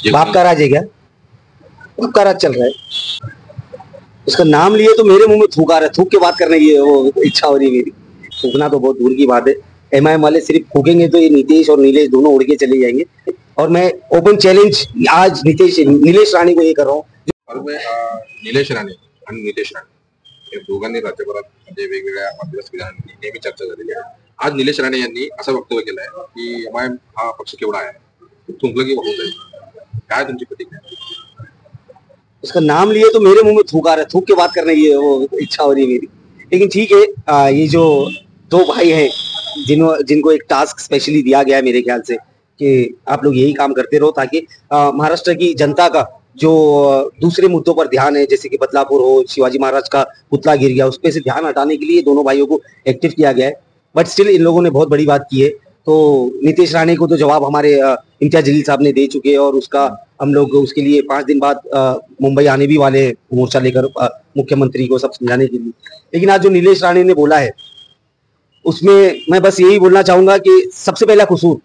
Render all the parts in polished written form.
बाप का राज है क्या? बाप का राज चल रहा है। उसका नाम लिए तो मेरे मुंह में थूक आ रहा है। थूक के बात करने की वो इच्छा हो रही है मेरी। थूकना तो बहुत दूर की बात है। एमआईएम वाले सिर्फ फूकेंगे तो ये नीतीश और नीलेश दोनों उड़ के चले जाएंगे। और मैं ओपन चॅलेंज आज निलेश राणे को ये कर रहा हूँ। निलेश राणे आणि निलेश राणे या दोघांनी राज्यभरात म्हणजे वेगवेगळ्या मध्यस्थ विधानांनी नेहमी चर्चा झालेली आहे। आज निलेश राणे यांनी असं वक्तव्य केलं आहे की एमआयएम हा पक्ष केवढा आहे, थुंकलं की वाहून जाईल। काय तुमची प्रतिक्रिया? उसका नाम लिए तो मेरे मुंह में थूक आ रहा है। थूक के बात करने की वो इच्छा हो रही है मेरी। लेकिन ठीक है, ये जो दो भाई हैं जिनको एक टास्क स्पेशली दिया गया है मेरे ख्याल से कि आप लोग यही काम करते रहो ताकि महाराष्ट्र की जनता का जो दूसरे मुद्दों पर ध्यान है, जैसे कि बदलापुर हो, शिवाजी महाराज का पुतला गिर गया, उस पे से ध्यान हटाने के लिए दोनों भाइयों को एक्टिव किया गया है। बट स्टिल इन लोगों ने बहुत बड़ी बात की है। तो नीतीश राणे को तो जवाब हमारे इम्तियाज जलील साहब ने दे चुके हैं और उसका हम लोग उसके लिए 5 दिन बाद मुंबई आने भी वाले हैं मोर्चा लेकर मुख्यमंत्री को सब समझाने के लिए। लेकिन आज जो निलेश राणे ने बोला है उसमें मैं बस यही बोलना चाहूंगा कि सबसे पहला कसूर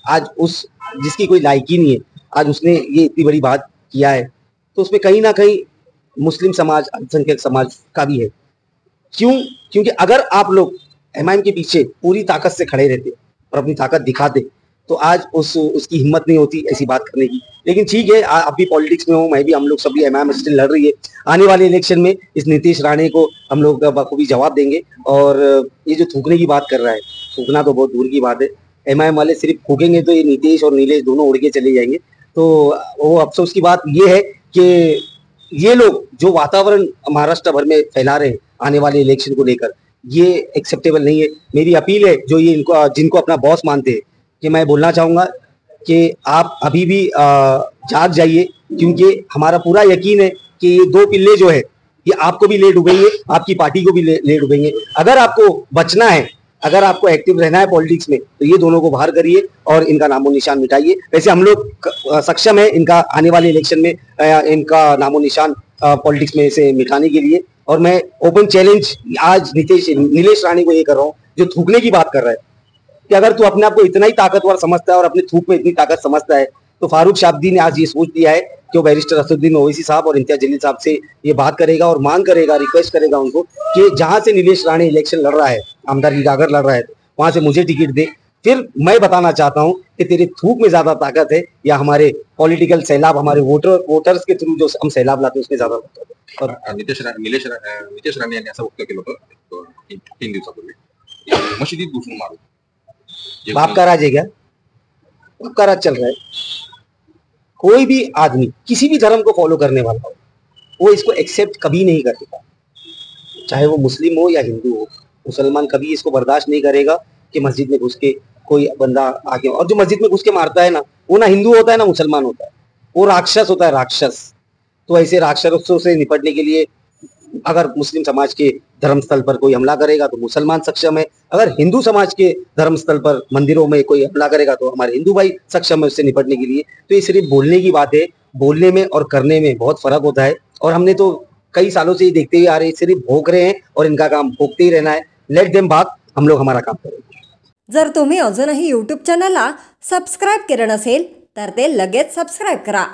आज उस जिसकी कोई लायकी नहीं है, आज उसने ये इतनी बड़ी बात किया है, तो उसमें कहीं ना कहीं मुस्लिम समाज, अल्पसंख्यक समाज का भी है। क्यों? क्योंकि अगर आप लोग एमआईएम के पीछे पूरी ताकत से खड़े रहते और अपनी ताकत दिखाते तो आज उसकी हिम्मत नहीं होती ऐसी बात करने की। लेकिन ठीक है, आप भी पॉलिटिक्स में हो, मैं भी, हम लोग सभी, एमआईएम स्टिल लड़ रही है। आने वाले इलेक्शन में इस नीतीश राणे को हम लोग बखूबी जवाब देंगे। और ये जो थूकने की बात कर रहा है, थूकना तो बहुत दूर की बात है। एमआईएम वाले सिर्फ फूकेंगे तो ये नीतीश और नीलेश दोनों उड़ के चले जाएंगे। तो वो अफसोस की बात ये है कि ये लोग जो वातावरण महाराष्ट्र भर में फैला रहे हैं आने वाले इलेक्शन को लेकर, ये एक्सेप्टेबल नहीं है। मेरी अपील है जो ये इनको जिनको अपना बॉस मानते हैं कि मैं बोलना चाहूंगा कि आप अभी भी जाग जाइए, क्योंकि हमारा पूरा यकीन है कि ये दो पिल्ले जो है ये आपको भी ले डूबेंगे, आपकी पार्टी को भी ले डूबेंगे। अगर आपको बचना है, अगर आपको एक्टिव रहना है पॉलिटिक्स में, तो ये दोनों को बाहर करिए और इनका नामो निशान मिटाइए। वैसे हम लोग सक्षम है इनका आने वाले इलेक्शन में इनका नामो निशान पॉलिटिक्स में से मिटाने के लिए। और मैं ओपन चैलेंज आज निलेश राणे को ये कर रहा हूँ जो थूकने की बात कर रहा है कि अगर तू अपने आप को इतना ही ताकतवर समझता है और अपने थूक में इतनी ताकत समझता है, तो फारूक शाब्दी ने आज ये सोच लिया है कि वो बैरिस्टर असदुद्दीन ओवैसी साहब और इम्तियाज जलील साहब से ये बात करेगा और मांग करेगा, रिक्वेस्ट करेगा उनको कि जहां से निलेश राणे इलेक्शन लड़ रहा है, आमदार अगर लड़ रहा है, तो वहां से मुझे टिकट दे। फिर मैं बताना चाहता हूं कि तेरे थूक में ज्यादा ताकत है या हमारे पॉलिटिकल सैलाब, हमारे वोटर्स के थ्रू जो हम सैलाब लाते हैं उसमें ज्यादा ताकत है। और निलेश राणे यांनी असं वक्तव्य केलं होतं 3 दिवसापूर्वी, मशिदीत घुसून मारू। बाप का राज है क्या? बाप का राज चल रहा है। कोई भी आदमी किसी भी धर्म को फॉलो करने वाला हो, वो इसको एक्सेप्ट कभी नहीं करेगा, चाहे वो मुस्लिम हो या हिंदू हो। मुसलमान कभी इसको बर्दाश्त नहीं करेगा कि मस्जिद में घुस के कोई बंदा आके, और जो मस्जिद में घुस के मारता है ना, वो ना हिंदू होता है ना मुसलमान होता है, वो राक्षस होता है, राक्षस। तो ऐसे राक्षसों से निपटने के लिए अगर मुस्लिम समाज के धर्म स्थल पर कोई हमला करेगा तो मुसलमान सक्षम है, अगर हिंदू समाज के धर्म स्थल पर मंदिरों में कोई हमला करेगा तो हमारे हिंदू भाई सक्षम है उससे निपटने के लिए। तो ये सिर्फ बोलने की बात है, बोलने में और करने में बहुत फर्क होता है। और हमने तो कई सालों से ये देखते हुए आ रहे हैं, सिर्फ भोंक रहे हैं और इनका काम भोंकते ही रहना है। लेट देम भाग, हम लोग हमारा काम करेंगे। जर तुम्ही अजूनही यूट्यूब चॅनलला सबस्क्राईब केलं नसेल तर ते लगेच सबस्क्राईब करा।